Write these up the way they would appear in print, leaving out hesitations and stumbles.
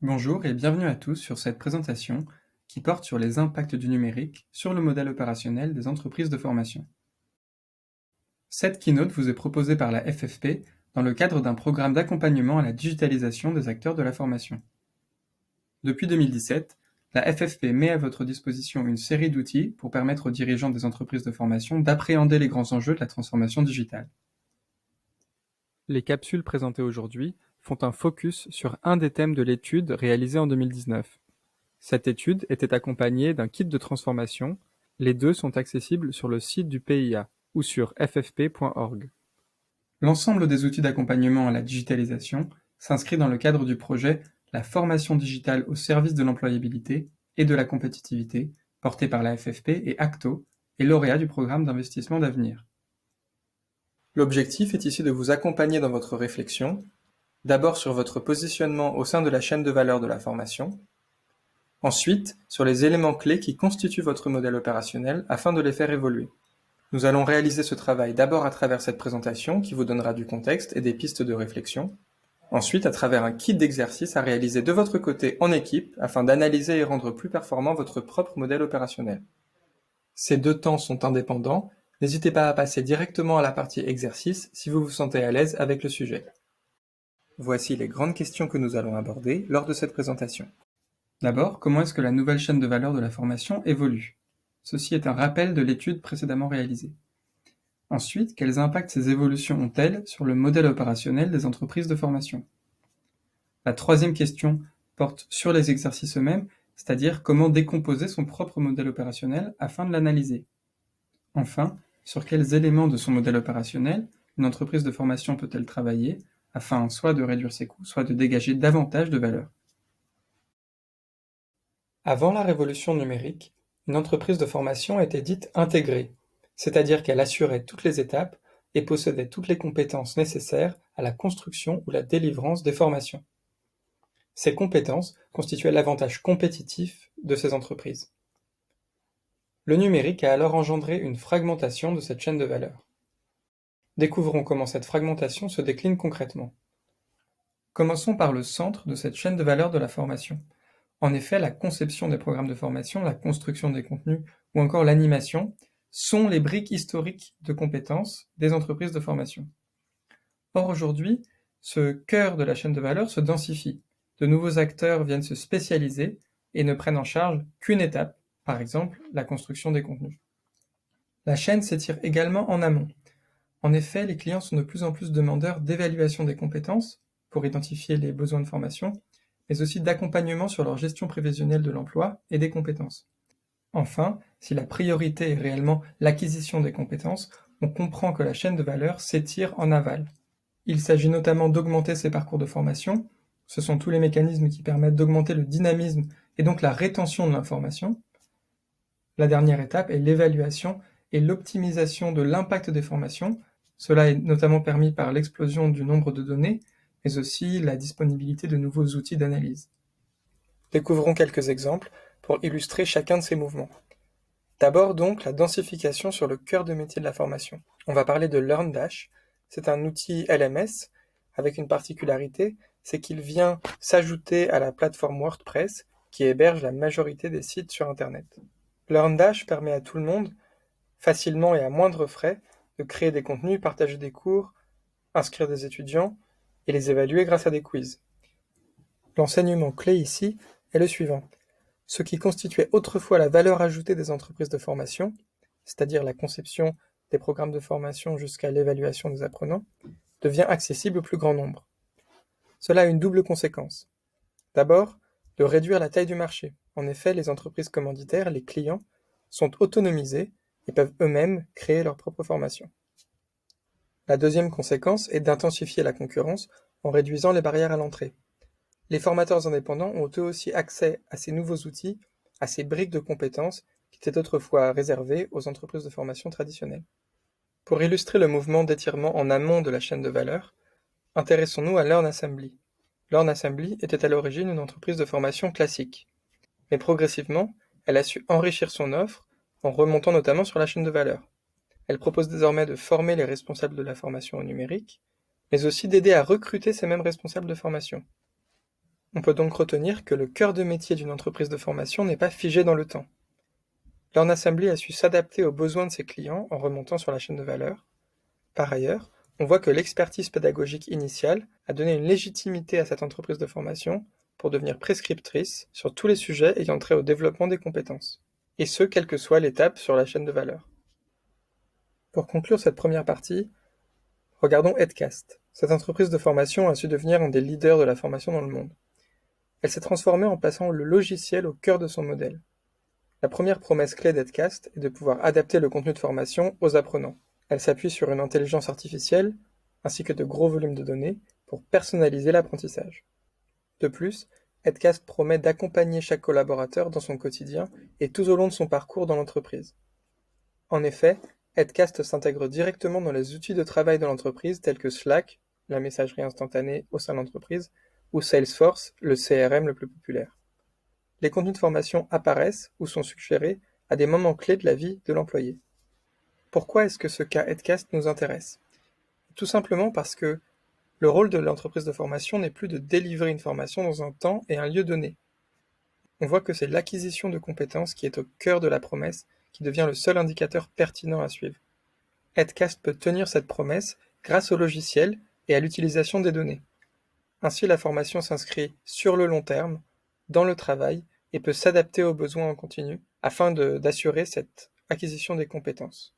Bonjour et bienvenue à tous sur cette présentation qui porte sur les impacts du numérique sur le modèle opérationnel des entreprises de formation. Cette keynote vous est proposée par la FFP dans le cadre d'un programme d'accompagnement à la digitalisation des acteurs de la formation. Depuis 2017, la FFP met à votre disposition une série d'outils pour permettre aux dirigeants des entreprises de formation d'appréhender les grands enjeux de la transformation digitale. Les capsules présentées aujourd'hui font un focus sur un des thèmes de l'étude réalisée en 2019. Cette étude était accompagnée d'un kit de transformation. Les deux sont accessibles sur le site du PIA ou sur ffp.org. L'ensemble des outils d'accompagnement à la digitalisation s'inscrit dans le cadre du projet La formation digitale au service de l'employabilité et de la compétitivité, porté par la FFP et Acto, et lauréat du programme d'investissement d'avenir. L'objectif est ici de vous accompagner dans votre réflexion, d'abord sur votre positionnement au sein de la chaîne de valeur de la formation, ensuite sur les éléments clés qui constituent votre modèle opérationnel afin de les faire évoluer. Nous allons réaliser ce travail d'abord à travers cette présentation qui vous donnera du contexte et des pistes de réflexion, ensuite à travers un kit d'exercices à réaliser de votre côté en équipe afin d'analyser et rendre plus performant votre propre modèle opérationnel. Ces deux temps sont indépendants, n'hésitez pas à passer directement à la partie exercice si vous vous sentez à l'aise avec le sujet. Voici les grandes questions que nous allons aborder lors de cette présentation. D'abord, comment est-ce que la nouvelle chaîne de valeur de la formation évolue? Ceci est un rappel de l'étude précédemment réalisée. Ensuite, quels impacts ces évolutions ont-elles sur le modèle opérationnel des entreprises de formation? La troisième question porte sur les exercices eux-mêmes, c'est-à-dire comment décomposer son propre modèle opérationnel afin de l'analyser. Enfin, sur quels éléments de son modèle opérationnel une entreprise de formation peut-elle travailler afin soit de réduire ses coûts, soit de dégager davantage de valeur. Avant la révolution numérique, une entreprise de formation était dite intégrée, c'est-à-dire qu'elle assurait toutes les étapes et possédait toutes les compétences nécessaires à la construction ou la délivrance des formations. Ces compétences constituaient l'avantage compétitif de ces entreprises. Le numérique a alors engendré une fragmentation de cette chaîne de valeur. Découvrons comment cette fragmentation se décline concrètement. Commençons par le centre de cette chaîne de valeur de la formation. En effet, la conception des programmes de formation, la construction des contenus ou encore l'animation sont les briques historiques de compétences des entreprises de formation. Or aujourd'hui, ce cœur de la chaîne de valeur se densifie. De nouveaux acteurs viennent se spécialiser et ne prennent en charge qu'une étape, par exemple la construction des contenus. La chaîne s'étire également en amont. En effet, les clients sont de plus en plus demandeurs d'évaluation des compétences pour identifier les besoins de formation, mais aussi d'accompagnement sur leur gestion prévisionnelle de l'emploi et des compétences. Enfin, si la priorité est réellement l'acquisition des compétences, on comprend que la chaîne de valeur s'étire en aval. Il s'agit notamment d'augmenter ces parcours de formation. Ce sont tous les mécanismes qui permettent d'augmenter le dynamisme et donc la rétention de l'information. La dernière étape est l'évaluation et l'optimisation de l'impact des formations. Cela est notamment permis par l'explosion du nombre de données, mais aussi la disponibilité de nouveaux outils d'analyse. Découvrons quelques exemples pour illustrer chacun de ces mouvements. D'abord donc la densification sur le cœur de métier de la formation. On va parler de LearnDash. C'est un outil LMS avec une particularité, c'est qu'il vient s'ajouter à la plateforme WordPress qui héberge la majorité des sites sur Internet. LearnDash permet à tout le monde, facilement et à moindre frais, de créer des contenus, partager des cours, inscrire des étudiants et les évaluer grâce à des quiz. L'enseignement clé ici est le suivant. Ce qui constituait autrefois la valeur ajoutée des entreprises de formation, c'est-à-dire la conception des programmes de formation jusqu'à l'évaluation des apprenants, devient accessible au plus grand nombre. Cela a une double conséquence. D'abord, de réduire la taille du marché. En effet, les entreprises commanditaires, les clients, sont autonomisés et peuvent eux-mêmes créer leur propre formation. La deuxième conséquence est d'intensifier la concurrence en réduisant les barrières à l'entrée. Les formateurs indépendants ont eux aussi accès à ces nouveaux outils, à ces briques de compétences qui étaient autrefois réservées aux entreprises de formation traditionnelles. Pour illustrer le mouvement d'étirement en amont de la chaîne de valeur, intéressons-nous à LearnAssembly. LearnAssembly était à l'origine une entreprise de formation classique. Mais progressivement, elle a su enrichir son offre en remontant notamment sur la chaîne de valeur. Elle propose désormais de former les responsables de la formation au numérique, mais aussi d'aider à recruter ces mêmes responsables de formation. On peut donc retenir que le cœur de métier d'une entreprise de formation n'est pas figé dans le temps. Learn Assembly a su s'adapter aux besoins de ses clients en remontant sur la chaîne de valeur. Par ailleurs, on voit que l'expertise pédagogique initiale a donné une légitimité à cette entreprise de formation pour devenir prescriptrice sur tous les sujets ayant trait au développement des compétences, et ce, quelle que soit l'étape sur la chaîne de valeur. Pour conclure cette première partie, regardons Edcast. Cette entreprise de formation a su devenir un des leaders de la formation dans le monde. Elle s'est transformée en plaçant le logiciel au cœur de son modèle. La première promesse clé d'Edcast est de pouvoir adapter le contenu de formation aux apprenants. Elle s'appuie sur une intelligence artificielle, ainsi que de gros volumes de données, pour personnaliser l'apprentissage. De plus, Edcast promet d'accompagner chaque collaborateur dans son quotidien et tout au long de son parcours dans l'entreprise. En effet, Edcast s'intègre directement dans les outils de travail de l'entreprise tels que Slack, la messagerie instantanée au sein de l'entreprise, ou Salesforce, le CRM le plus populaire. Les contenus de formation apparaissent ou sont suggérés à des moments clés de la vie de l'employé. Pourquoi est-ce que ce cas Edcast nous intéresse? Tout simplement parce que le rôle de l'entreprise de formation n'est plus de délivrer une formation dans un temps et un lieu donné. On voit que c'est l'acquisition de compétences qui est au cœur de la promesse qui devient le seul indicateur pertinent à suivre. Edcast peut tenir cette promesse grâce au logiciel et à l'utilisation des données. Ainsi, la formation s'inscrit sur le long terme, dans le travail, et peut s'adapter aux besoins en continu afin d'assurer cette acquisition des compétences.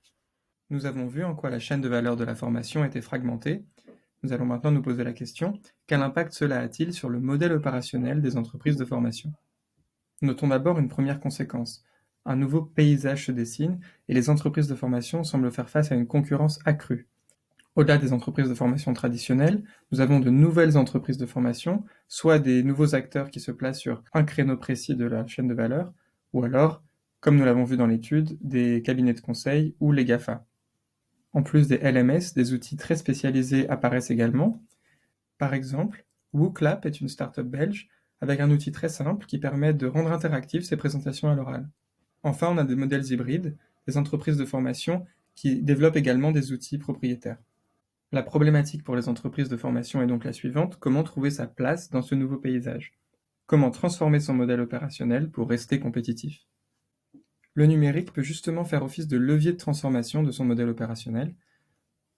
Nous avons vu en quoi la chaîne de valeur de la formation était fragmentée. Nous allons maintenant nous poser la question, quel impact cela a-t-il sur le modèle opérationnel des entreprises de formation? Notons d'abord une première conséquence. Un nouveau paysage se dessine et les entreprises de formation semblent faire face à une concurrence accrue. Au-delà des entreprises de formation traditionnelles, nous avons de nouvelles entreprises de formation, soit des nouveaux acteurs qui se placent sur un créneau précis de la chaîne de valeur, ou alors, comme nous l'avons vu dans l'étude, des cabinets de conseil ou les GAFA. En plus des LMS, des outils très spécialisés apparaissent également. Par exemple, WooClap est une start-up belge avec un outil très simple qui permet de rendre interactives ses présentations à l'oral. Enfin, on a des modèles hybrides, des entreprises de formation qui développent également des outils propriétaires. La problématique pour les entreprises de formation est donc la suivante: comment trouver sa place dans ce nouveau paysage? Comment transformer son modèle opérationnel pour rester compétitif? Le numérique peut justement faire office de levier de transformation de son modèle opérationnel.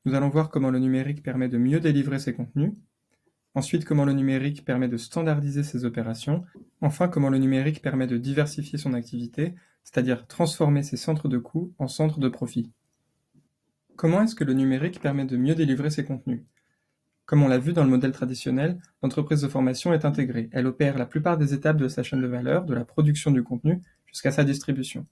Nous allons voir comment le numérique permet de mieux délivrer ses contenus, ensuite comment le numérique permet de standardiser ses opérations, enfin comment le numérique permet de diversifier son activité, c'est-à-dire transformer ses centres de coûts en centres de profit. Comment est-ce que le numérique permet de mieux délivrer ses contenus? Comme on l'a vu dans le modèle traditionnel, l'entreprise de formation est intégrée. Elle opère la plupart des étapes de sa chaîne de valeur, de la production du contenu jusqu'à sa distribution.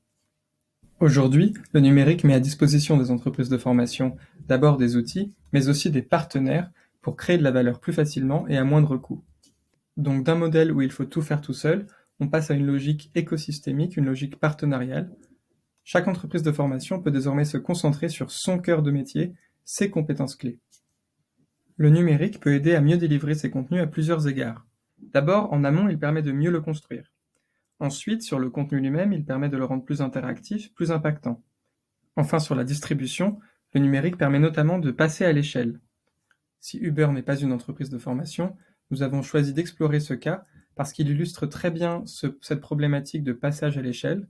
Aujourd'hui, le numérique met à disposition des entreprises de formation d'abord des outils, mais aussi des partenaires pour créer de la valeur plus facilement et à moindre coût. Donc d'un modèle où il faut tout faire tout seul, on passe à une logique écosystémique, une logique partenariale. Chaque entreprise de formation peut désormais se concentrer sur son cœur de métier, ses compétences clés. Le numérique peut aider à mieux délivrer ses contenus à plusieurs égards. D'abord, en amont, il permet de mieux le construire. Ensuite, sur le contenu lui-même, il permet de le rendre plus interactif, plus impactant. Enfin, sur la distribution, le numérique permet notamment de passer à l'échelle. Si Uber n'est pas une entreprise de formation, nous avons choisi d'explorer ce cas parce qu'il illustre très bien cette problématique de passage à l'échelle,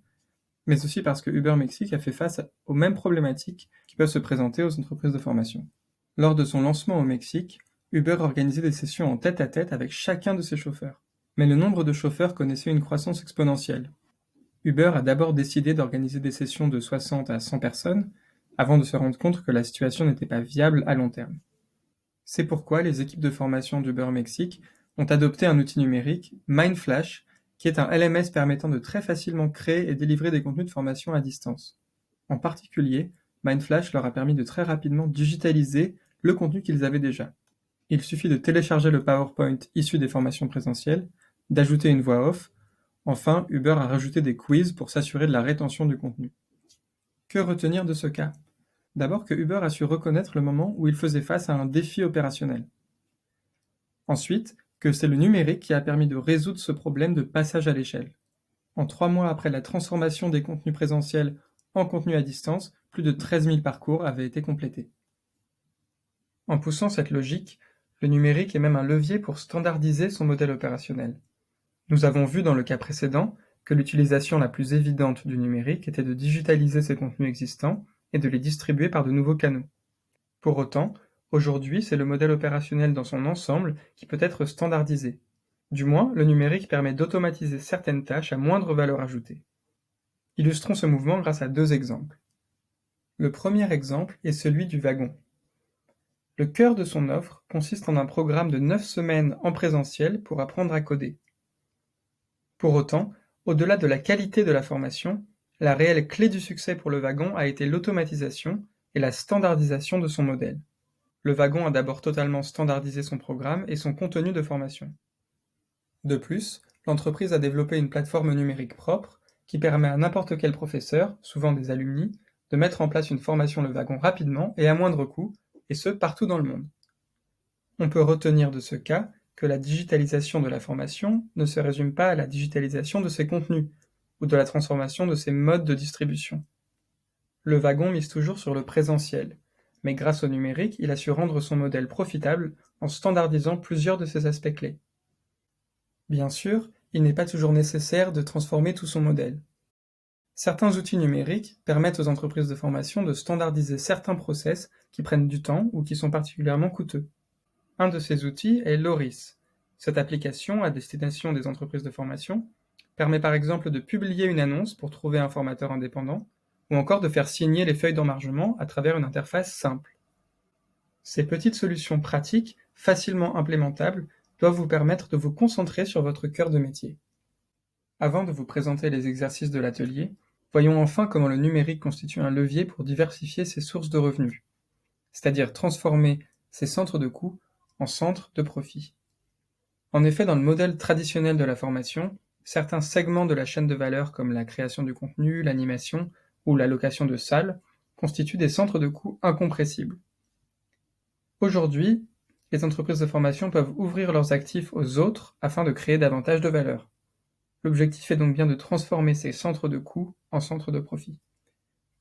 mais aussi parce que Uber Mexique a fait face aux mêmes problématiques qui peuvent se présenter aux entreprises de formation. Lors de son lancement au Mexique, Uber organisait des sessions en tête-à-tête avec chacun de ses chauffeurs. Mais le nombre de chauffeurs connaissait une croissance exponentielle. Uber a d'abord décidé d'organiser des sessions de 60 à 100 personnes, avant de se rendre compte que la situation n'était pas viable à long terme. C'est pourquoi les équipes de formation d'Uber Mexique ont adopté un outil numérique, Mindflash, qui est un LMS permettant de très facilement créer et délivrer des contenus de formation à distance. En particulier, Mindflash leur a permis de très rapidement digitaliser le contenu qu'ils avaient déjà. Il suffit de télécharger le PowerPoint issu des formations présentielles, d'ajouter une voix off. Enfin, Uber a rajouté des quiz pour s'assurer de la rétention du contenu. Que retenir de ce cas? D'abord que Uber a su reconnaître le moment où il faisait face à un défi opérationnel. Ensuite, que c'est le numérique qui a permis de résoudre ce problème de passage à l'échelle. En 3 mois après la transformation des contenus présentiels en contenus à distance, plus de 13 000 parcours avaient été complétés. En poussant cette logique, Le numérique est même un levier pour standardiser son modèle opérationnel. Nous avons vu dans le cas précédent que l'utilisation la plus évidente du numérique était de digitaliser ces contenus existants et de les distribuer par de nouveaux canaux. Pour autant, aujourd'hui, c'est le modèle opérationnel dans son ensemble qui peut être standardisé. Du moins, le numérique permet d'automatiser certaines tâches à moindre valeur ajoutée. Illustrons ce mouvement grâce à 2 exemples. Le premier exemple est celui du wagon. Le cœur de son offre consiste en un programme de 9 semaines en présentiel pour apprendre à coder. Pour autant, au-delà de la qualité de la formation, la réelle clé du succès pour le wagon a été l'automatisation et la standardisation de son modèle. Le wagon a d'abord totalement standardisé son programme et son contenu de formation. De plus, l'entreprise a développé une plateforme numérique propre qui permet à n'importe quel professeur, souvent des alumni, de mettre en place une formation le wagon rapidement et à moindre coût, et ce partout dans le monde. On peut retenir de ce cas que la digitalisation de la formation ne se résume pas à la digitalisation de ses contenus, ou de la transformation de ses modes de distribution. Le wagon mise toujours sur le présentiel, mais grâce au numérique, il a su rendre son modèle profitable en standardisant plusieurs de ses aspects clés. Bien sûr, il n'est pas toujours nécessaire de transformer tout son modèle. Certains outils numériques permettent aux entreprises de formation de standardiser certains process qui prennent du temps ou qui sont particulièrement coûteux. Un de ces outils est Loris. Cette application à destination des entreprises de formation permet par exemple de publier une annonce pour trouver un formateur indépendant ou encore de faire signer les feuilles d'emmargement à travers une interface simple. Ces petites solutions pratiques, facilement implémentables, doivent vous permettre de vous concentrer sur votre cœur de métier. Avant de vous présenter les exercices de l'atelier, voyons enfin comment le numérique constitue un levier pour diversifier ses sources de revenus, c'est-à-dire transformer ses centres de coûts en centres de profit. En effet, dans le modèle traditionnel de la formation, certains segments de la chaîne de valeur comme la création du contenu, l'animation ou la location de salles constituent des centres de coûts incompressibles. Aujourd'hui, les entreprises de formation peuvent ouvrir leurs actifs aux autres afin de créer davantage de valeur. L'objectif est donc bien de transformer ces centres de coûts en centres de profit.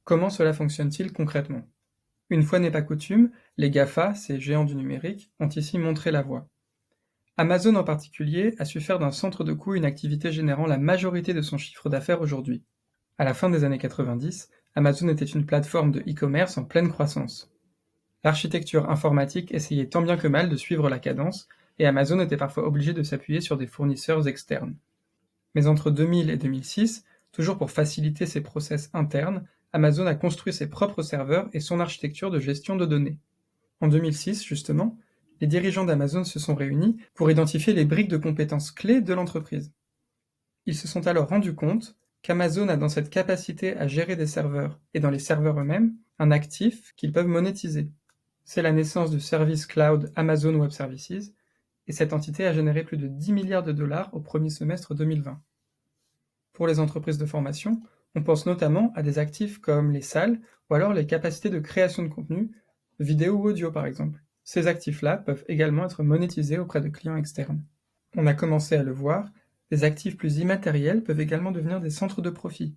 Comment cela fonctionne-t-il concrètement? Une fois n'est pas coutume, les GAFA, ces géants du numérique, ont ici montré la voie. Amazon en particulier a su faire d'un centre de coûts une activité générant la majorité de son chiffre d'affaires aujourd'hui. À la fin des années 90, Amazon était une plateforme de e-commerce en pleine croissance. L'architecture informatique essayait tant bien que mal de suivre la cadence, et Amazon était parfois obligé de s'appuyer sur des fournisseurs externes. Mais entre 2000 et 2006, toujours pour faciliter ses process internes, Amazon a construit ses propres serveurs et son architecture de gestion de données. En 2006, justement, les dirigeants d'Amazon se sont réunis pour identifier les briques de compétences clés de l'entreprise. Ils se sont alors rendus compte qu'Amazon a dans cette capacité à gérer des serveurs et dans les serveurs eux-mêmes un actif qu'ils peuvent monétiser. C'est la naissance du service cloud Amazon Web Services, et cette entité a généré plus de 10 milliards de dollars au premier semestre 2020. Pour les entreprises de formation, on pense notamment à des actifs comme les salles ou alors les capacités de création de contenu, vidéo ou audio par exemple. Ces actifs-là peuvent également être monétisés auprès de clients externes. On a commencé à le voir, des actifs plus immatériels peuvent également devenir des centres de profit.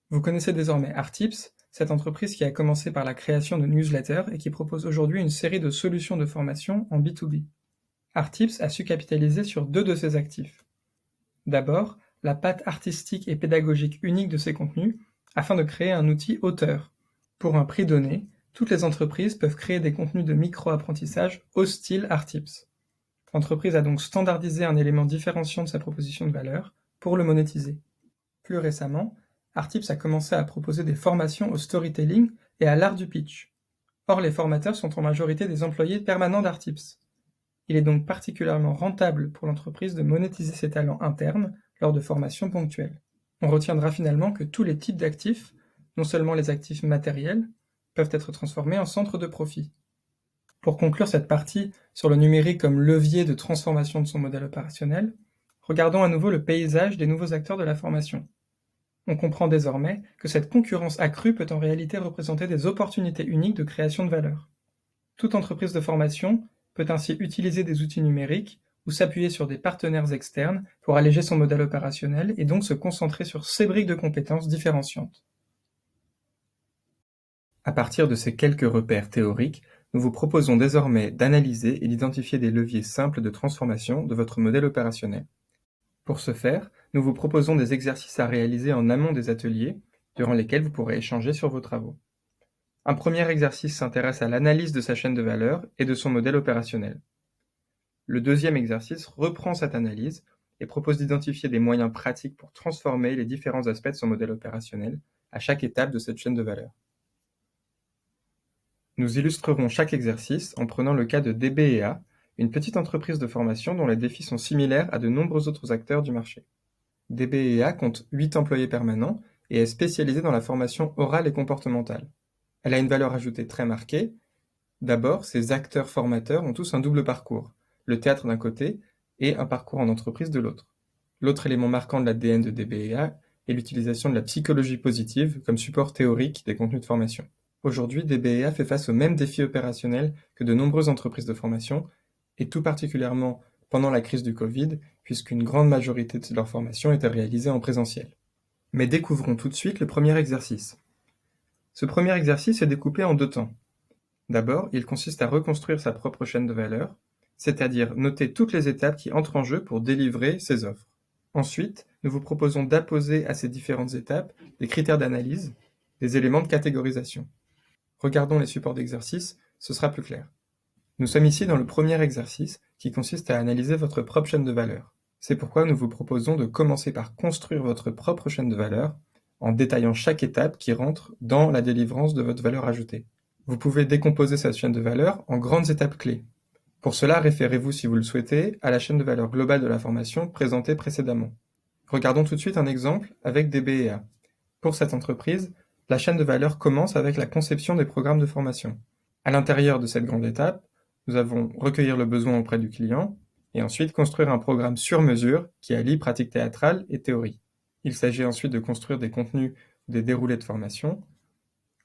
Vous connaissez désormais Artips, cette entreprise qui a commencé par la création de newsletters et qui propose aujourd'hui une série de solutions de formation en B2B. Artips a su capitaliser sur 2 de ses actifs. D'abord, la patte artistique et pédagogique unique de ses contenus, afin de créer un outil auteur. Pour un prix donné, toutes les entreprises peuvent créer des contenus de micro-apprentissage au style Artips. L'entreprise a donc standardisé un élément différenciant de sa proposition de valeur pour le monétiser. Plus récemment, Artips a commencé à proposer des formations au storytelling et à l'art du pitch. Or, les formateurs sont en majorité des employés permanents d'Artips. Il est donc particulièrement rentable pour l'entreprise de monétiser ses talents internes lors de formations ponctuelles. On retiendra finalement que tous les types d'actifs, non seulement les actifs matériels, peuvent être transformés en centres de profit. Pour conclure cette partie sur le numérique comme levier de transformation de son modèle opérationnel, regardons à nouveau le paysage des nouveaux acteurs de la formation. On comprend désormais que cette concurrence accrue peut en réalité représenter des opportunités uniques de création de valeur. Toute entreprise de formation peut ainsi utiliser des outils numériques ou s'appuyer sur des partenaires externes pour alléger son modèle opérationnel et donc se concentrer sur ses briques de compétences différenciantes. À partir de ces quelques repères théoriques, Nous vous proposons désormais d'analyser et d'identifier des leviers simples de transformation de votre modèle opérationnel. Pour ce faire, nous vous proposons des exercices à réaliser en amont des ateliers, durant lesquels vous pourrez échanger sur vos travaux. Un premier exercice s'intéresse à l'analyse de sa chaîne de valeur et de son modèle opérationnel. Le deuxième exercice reprend cette analyse et propose d'identifier des moyens pratiques pour transformer les différents aspects de son modèle opérationnel à chaque étape de cette chaîne de valeur. Nous illustrerons chaque exercice en prenant le cas de DBEA, une petite entreprise de formation dont les défis sont similaires à de nombreux autres acteurs du marché. DBEA compte 8 employés permanents et est spécialisée dans la formation orale et comportementale. Elle a une valeur ajoutée très marquée. D'abord, ses acteurs formateurs ont tous un double parcours, le théâtre d'un côté et un parcours en entreprise de l'autre. L'autre élément marquant de l'ADN de DBEA est l'utilisation de la psychologie positive comme support théorique des contenus de formation. Aujourd'hui, DBEA fait face aux mêmes défis opérationnels que de nombreuses entreprises de formation, et tout particulièrement pendant la crise du Covid, puisqu'une grande majorité de leur formation était réalisée en présentiel. Mais découvrons tout de suite le premier exercice. Ce premier exercice est découpé en 2 temps. D'abord, il consiste à reconstruire sa propre chaîne de valeur, c'est-à-dire noter toutes les étapes qui entrent en jeu pour délivrer ses offres. Ensuite, nous vous proposons d'apposer à ces différentes étapes des critères d'analyse, des éléments de catégorisation. Regardons les supports d'exercice, ce sera plus clair. Nous sommes ici dans le premier exercice qui consiste à analyser votre propre chaîne de valeur. C'est pourquoi nous vous proposons de commencer par construire votre propre chaîne de valeur en détaillant chaque étape qui rentre dans la délivrance de votre valeur ajoutée. Vous pouvez décomposer cette chaîne de valeur en grandes étapes clés. Pour cela, référez-vous, si vous le souhaitez, à la chaîne de valeur globale de la formation présentée précédemment. Regardons tout de suite un exemple avec DBEA. Pour cette entreprise, la chaîne de valeur commence avec la conception des programmes de formation. À l'intérieur de cette grande étape, nous avons recueillir le besoin auprès du client et ensuite construire un programme sur mesure qui allie pratique théâtrale et théorie. Il s'agit ensuite de construire des contenus ou des déroulés de formation,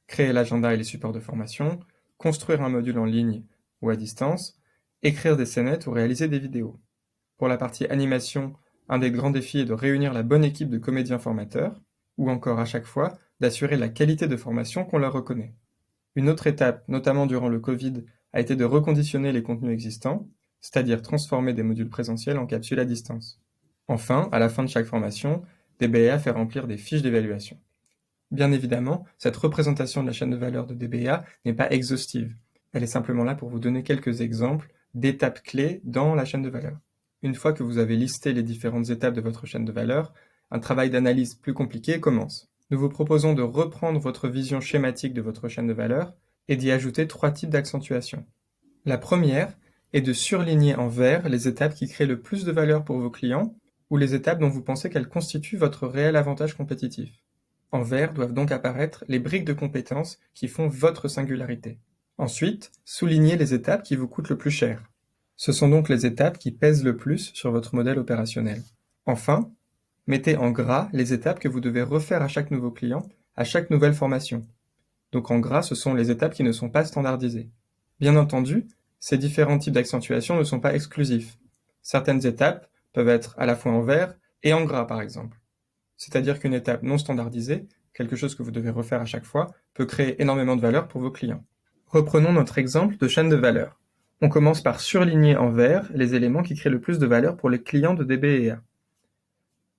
créer l'agenda et les supports de formation, construire un module en ligne ou à distance, écrire des scénettes ou réaliser des vidéos. Pour la partie animation, un des grands défis est de réunir la bonne équipe de comédiens formateurs, ou encore à chaque fois d'assurer la qualité de formation qu'on leur reconnaît. Une autre étape, notamment durant le Covid, a été de reconditionner les contenus existants, c'est-à-dire transformer des modules présentiels en capsules à distance. Enfin, à la fin de chaque formation, DBA fait remplir des fiches d'évaluation. Bien évidemment, cette représentation de la chaîne de valeur de DBA n'est pas exhaustive. Elle est simplement là pour vous donner quelques exemples d'étapes clés dans la chaîne de valeur. Une fois que vous avez listé les différentes étapes de votre chaîne de valeur, un travail d'analyse plus compliqué commence. Nous vous proposons de reprendre votre vision schématique de votre chaîne de valeur et d'y ajouter 3 types d'accentuation. La première est de surligner en vert les étapes qui créent le plus de valeur pour vos clients ou les étapes dont vous pensez qu'elles constituent votre réel avantage compétitif. En vert doivent donc apparaître les briques de compétences qui font votre singularité. Ensuite, soulignez les étapes qui vous coûtent le plus cher. Ce sont donc les étapes qui pèsent le plus sur votre modèle opérationnel. Enfin, mettez en gras les étapes que vous devez refaire à chaque nouveau client, à chaque nouvelle formation. Donc en gras, ce sont les étapes qui ne sont pas standardisées. Bien entendu, ces différents types d'accentuation ne sont pas exclusifs. Certaines étapes peuvent être à la fois en vert et en gras, par exemple. C'est-à-dire qu'une étape non standardisée, quelque chose que vous devez refaire à chaque fois, peut créer énormément de valeur pour vos clients. Reprenons notre exemple de chaîne de valeur. On commence par surligner en vert les éléments qui créent le plus de valeur pour les clients de DBEA.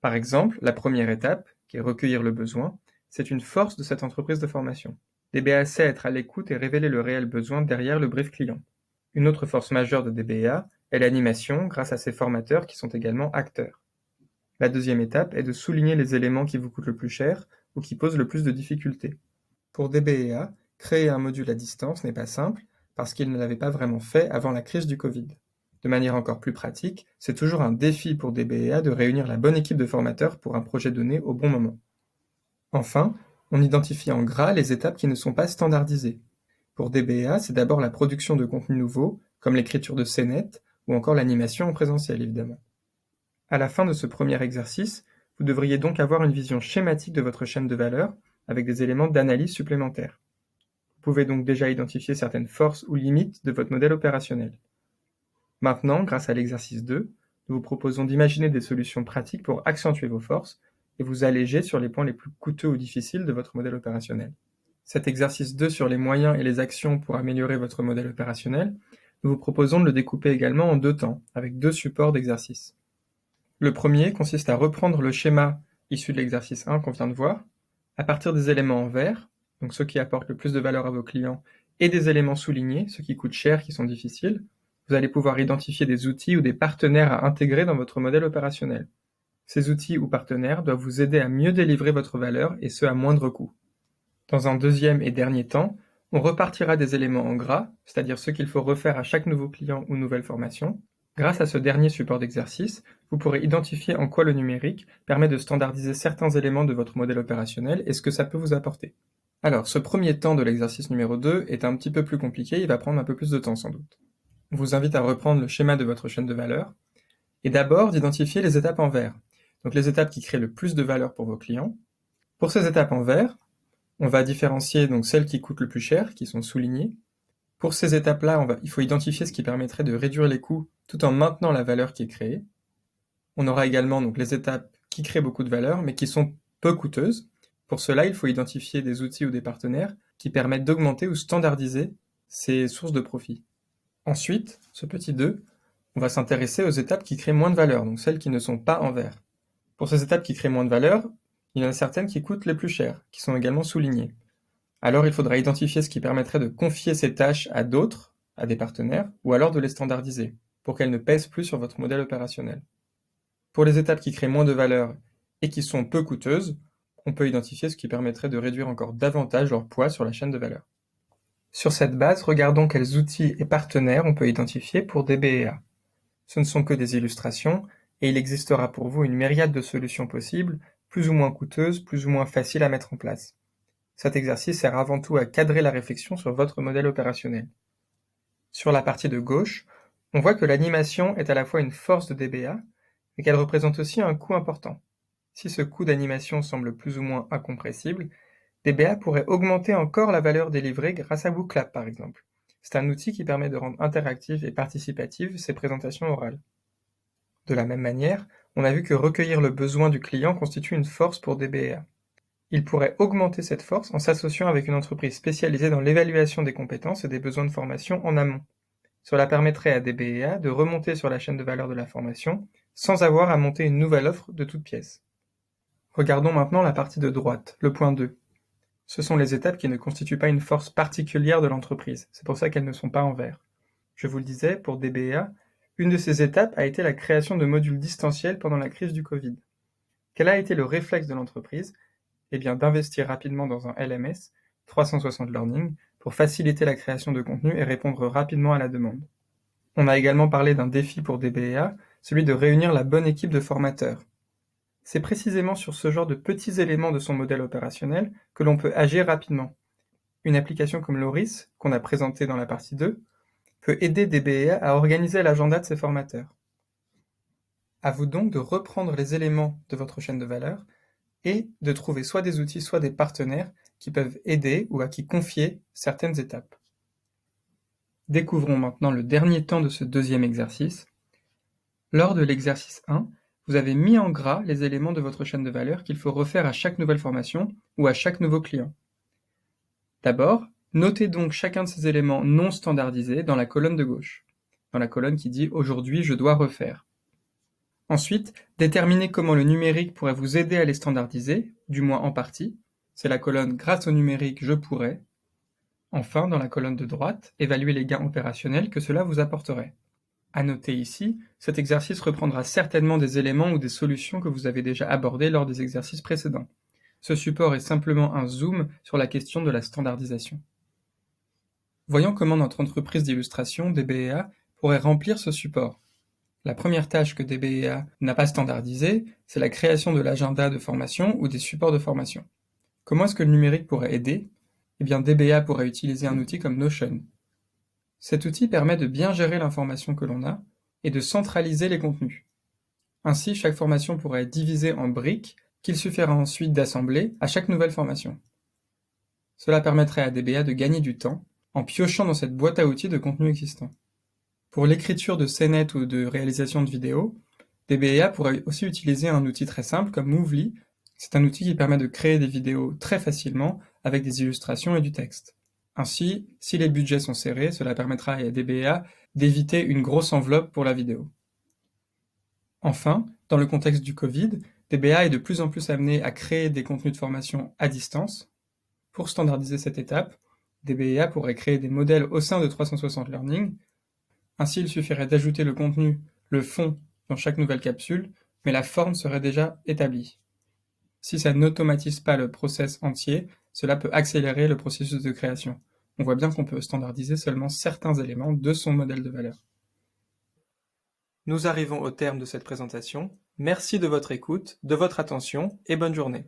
Par exemple, la première étape, qui est recueillir le besoin, c'est une force de cette entreprise de formation. DBA sait être à l'écoute et révéler le réel besoin derrière le brief client. Une autre force majeure de DBA est l'animation grâce à ses formateurs qui sont également acteurs. La deuxième étape est de souligner les éléments qui vous coûtent le plus cher ou qui posent le plus de difficultés. Pour DBA, créer un module à distance n'est pas simple parce qu'il ne l'avait pas vraiment fait avant la crise du Covid. De manière encore plus pratique, c'est toujours un défi pour DBA de réunir la bonne équipe de formateurs pour un projet donné au bon moment. Enfin, on identifie en gras les étapes qui ne sont pas standardisées. Pour DBA, c'est d'abord la production de contenus nouveaux, comme l'écriture de scénettes ou encore l'animation en présentiel évidemment. À la fin de ce premier exercice, vous devriez donc avoir une vision schématique de votre chaîne de valeur avec des éléments d'analyse supplémentaires. Vous pouvez donc déjà identifier certaines forces ou limites de votre modèle opérationnel. Maintenant, grâce à l'exercice 2, nous vous proposons d'imaginer des solutions pratiques pour accentuer vos forces et vous alléger sur les points les plus coûteux ou difficiles de votre modèle opérationnel. cet exercice 2 sur les moyens et les actions pour améliorer votre modèle opérationnel, nous vous proposons de le découper également en 2 temps, avec 2 supports d'exercice. Le premier consiste à reprendre le schéma issu de l'exercice 1 qu'on vient de voir, à partir des éléments en vert, donc ceux qui apportent le plus de valeur à vos clients, et des éléments soulignés, ceux qui coûtent cher, qui sont difficiles. Vous allez pouvoir identifier des outils ou des partenaires à intégrer dans votre modèle opérationnel. Ces outils ou partenaires doivent vous aider à mieux délivrer votre valeur et ce à moindre coût. Dans un deuxième et dernier temps, on repartira des éléments en gras, c'est-à-dire ceux qu'il faut refaire à chaque nouveau client ou nouvelle formation. Grâce à ce dernier support d'exercice, vous pourrez identifier en quoi le numérique permet de standardiser certains éléments de votre modèle opérationnel et ce que ça peut vous apporter. Alors, ce premier temps de l'exercice numéro 2 est un petit peu plus compliqué, il va prendre un peu plus de temps sans doute. On vous invite à reprendre le schéma de votre chaîne de valeur et d'abord d'identifier les étapes en vert. Donc les étapes qui créent le plus de valeur pour vos clients. Pour ces étapes en vert, on va différencier donc celles qui coûtent le plus cher, qui sont soulignées. Pour ces étapes-là, il faut identifier ce qui permettrait de réduire les coûts tout en maintenant la valeur qui est créée. On aura également donc les étapes qui créent beaucoup de valeur, mais qui sont peu coûteuses. Pour cela, il faut identifier des outils ou des partenaires qui permettent d'augmenter ou standardiser ces sources de profit. Ensuite, ce petit 2, on va s'intéresser aux étapes qui créent moins de valeur, donc celles qui ne sont pas en vert. Pour ces étapes qui créent moins de valeur, il y en a certaines qui coûtent les plus cher, qui sont également soulignées. Alors il faudra identifier ce qui permettrait de confier ces tâches à d'autres, à des partenaires, ou alors de les standardiser, pour qu'elles ne pèsent plus sur votre modèle opérationnel. Pour les étapes qui créent moins de valeur et qui sont peu coûteuses, on peut identifier ce qui permettrait de réduire encore davantage leur poids sur la chaîne de valeur. Sur cette base, regardons quels outils et partenaires on peut identifier pour DBEA. Ce ne sont que des illustrations, et il existera pour vous une myriade de solutions possibles, plus ou moins coûteuses, plus ou moins faciles à mettre en place. Cet exercice sert avant tout à cadrer la réflexion sur votre modèle opérationnel. Sur la partie de gauche, on voit que l'animation est à la fois une force de DBA, mais qu'elle représente aussi un coût important. Si ce coût d'animation semble plus ou moins incompressible, DBA pourrait augmenter encore la valeur délivrée grâce à WooClap par exemple. C'est un outil qui permet de rendre interactives et participatives ces présentations orales. De la même manière, on a vu que recueillir le besoin du client constitue une force pour DBA. Il pourrait augmenter cette force en s'associant avec une entreprise spécialisée dans l'évaluation des compétences et des besoins de formation en amont. Cela permettrait à DBA de remonter sur la chaîne de valeur de la formation sans avoir à monter une nouvelle offre de toutes pièces. Regardons maintenant la partie de droite, le point 2. Ce sont les étapes qui ne constituent pas une force particulière de l'entreprise, c'est pour ça qu'elles ne sont pas en vert. Je vous le disais, pour DBA, une de ces étapes a été la création de modules distanciels pendant la crise du Covid. Quel a été le réflexe de l'entreprise ? Eh bien, d'investir rapidement dans un LMS, 360 Learning, pour faciliter la création de contenu et répondre rapidement à la demande. On a également parlé d'un défi pour DBA, celui de réunir la bonne équipe de formateurs. C'est précisément sur ce genre de petits éléments de son modèle opérationnel que l'on peut agir rapidement. Une application comme Loris, qu'on a présentée dans la partie 2, peut aider DBA à organiser l'agenda de ses formateurs. À vous donc de reprendre les éléments de votre chaîne de valeur et de trouver soit des outils, soit des partenaires qui peuvent aider ou à qui confier certaines étapes. Découvrons maintenant le dernier temps de ce deuxième exercice. Lors de l'exercice 1, vous avez mis en gras les éléments de votre chaîne de valeur qu'il faut refaire à chaque nouvelle formation ou à chaque nouveau client. D'abord, notez donc chacun de ces éléments non standardisés dans la colonne de gauche, dans la colonne qui dit « Aujourd'hui, je dois refaire ». Ensuite, déterminez comment le numérique pourrait vous aider à les standardiser, du moins en partie. C'est la colonne « Grâce au numérique, je pourrais ». Enfin, dans la colonne de droite, évaluez les gains opérationnels que cela vous apporterait. À noter ici, cet exercice reprendra certainement des éléments ou des solutions que vous avez déjà abordés lors des exercices précédents. Ce support est simplement un zoom sur la question de la standardisation. Voyons comment notre entreprise d'illustration, DBEA, pourrait remplir ce support. La première tâche que DBEA n'a pas standardisée, c'est la création de l'agenda de formation ou des supports de formation. Comment est-ce que le numérique pourrait aider ? Eh bien, DBA pourrait utiliser un outil comme Notion. Cet outil permet de bien gérer l'information que l'on a et de centraliser les contenus. Ainsi, chaque formation pourrait être divisée en briques qu'il suffira ensuite d'assembler à chaque nouvelle formation. Cela permettrait à DBA de gagner du temps en piochant dans cette boîte à outils de contenu existant. Pour l'écriture de scénettes ou de réalisation de vidéos, DBA pourrait aussi utiliser un outil très simple comme Movely C'est un outil qui permet de créer des vidéos très facilement avec des illustrations et du texte. Ainsi, si les budgets sont serrés, cela permettra à DBA d'éviter une grosse enveloppe pour la vidéo. Enfin, dans le contexte du Covid, DBA est de plus en plus amené à créer des contenus de formation à distance. Pour standardiser cette étape, DBA pourrait créer des modèles au sein de 360 Learning. Ainsi, il suffirait d'ajouter le contenu, le fond, dans chaque nouvelle capsule, mais la forme serait déjà établie. Si ça n'automatise pas le process entier, cela peut accélérer le processus de création. On voit bien qu'on peut standardiser seulement certains éléments de son modèle de valeur. Nous arrivons au terme de cette présentation. Merci de votre écoute, de votre attention et bonne journée.